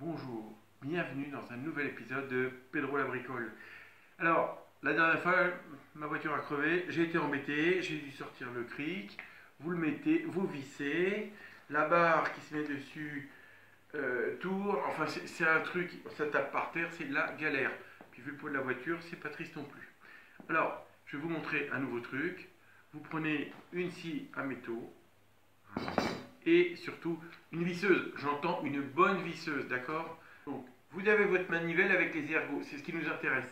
Bonjour, bienvenue dans un nouvel épisode de Pedro la bricole. Alors, la dernière fois, ma voiture a crevé, j'ai été embêté, j'ai dû sortir le cric, vous le mettez, vous vissez, la barre qui se met dessus tourne, enfin c'est un truc, ça tape par terre, c'est la galère. Puis vu le poids de la voiture, c'est pas triste non plus. Alors, je vais vous montrer un nouveau truc. Vous prenez une scie à métaux, et surtout une visseuse, j'entends une bonne visseuse, d'accord? Donc vous avez votre manivelle avec les ergots, c'est ce qui nous intéresse.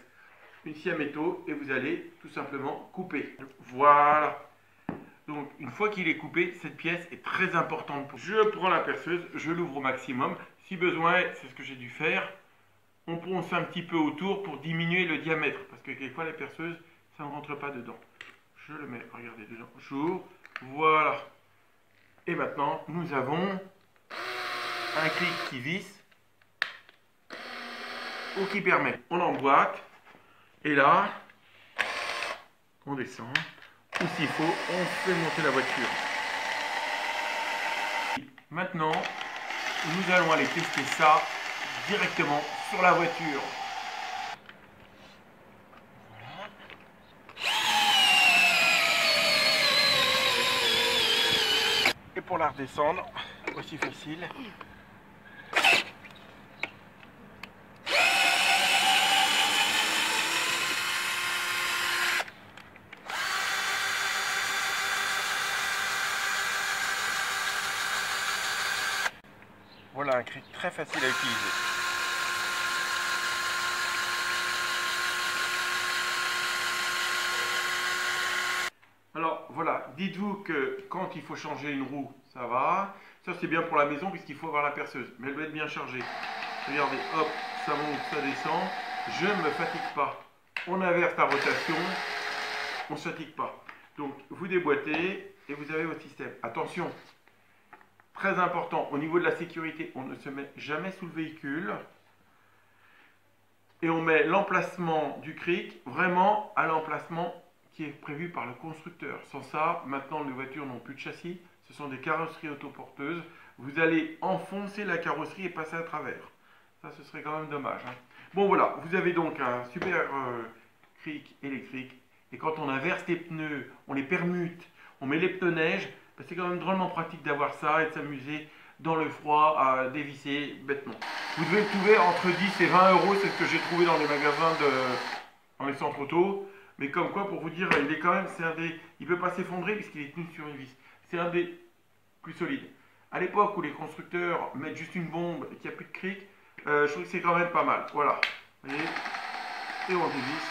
Une scie à métaux et vous allez tout simplement couper. Voilà. Donc une fois qu'il est coupé, cette pièce est très importante. Je prends la perceuse, je l'ouvre au maximum. Si besoin, c'est ce que j'ai dû faire. On ponce un petit peu autour pour diminuer le diamètre, parce que quelquefois les perceuses, ça ne rentre pas dedans. Je le mets, regardez dedans, j'ouvre, voilà. Et maintenant, nous avons un cric qui visse ou qui permet. On emboîte et là, on descend. Ou s'il faut, on fait monter la voiture. Maintenant, nous allons aller tester ça directement sur la voiture. Et pour la redescendre, aussi facile. Voilà un cric très facile à utiliser. Alors voilà, dites-vous que quand il faut changer une roue, ça va. Ça c'est bien pour la maison puisqu'il faut avoir la perceuse, mais elle doit être bien chargée. Regardez, hop, ça monte, ça descend. Je ne me fatigue pas. On inverse la rotation, on ne se fatigue pas. Donc vous déboîtez et vous avez votre système. Attention, très important, au niveau de la sécurité, on ne se met jamais sous le véhicule. Et on met l'emplacement du cric vraiment à l'emplacement qui est prévu par le constructeur. Sans ça, maintenant les voitures n'ont plus de châssis, ce sont des carrosseries autoporteuses. Vous allez enfoncer la carrosserie et passer à travers. Ça, ce serait quand même dommage. Hein. Bon voilà, vous avez donc un super cric électrique. Et quand on inverse les pneus, on les permute, on met les pneus neige, ben c'est quand même drôlement pratique d'avoir ça et de s'amuser dans le froid à dévisser bêtement. Vous devez le trouver entre 10 et 20 euros, c'est ce que j'ai trouvé dans les magasins dans les centres auto. Mais comme quoi, pour vous dire, il est quand même, il ne peut pas s'effondrer puisqu'il est tenu sur une vis. C'est un des plus solides. À l'époque où les constructeurs mettent juste une bombe et qu'il n'y a plus de cric, je trouve que c'est quand même pas mal. Voilà. Vous voyez, et on dévisse.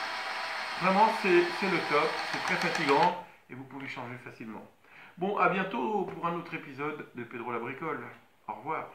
Vraiment, c'est le top. C'est très fatigant et vous pouvez changer facilement. Bon, à bientôt pour un autre épisode de Pedro la bricole. Au revoir.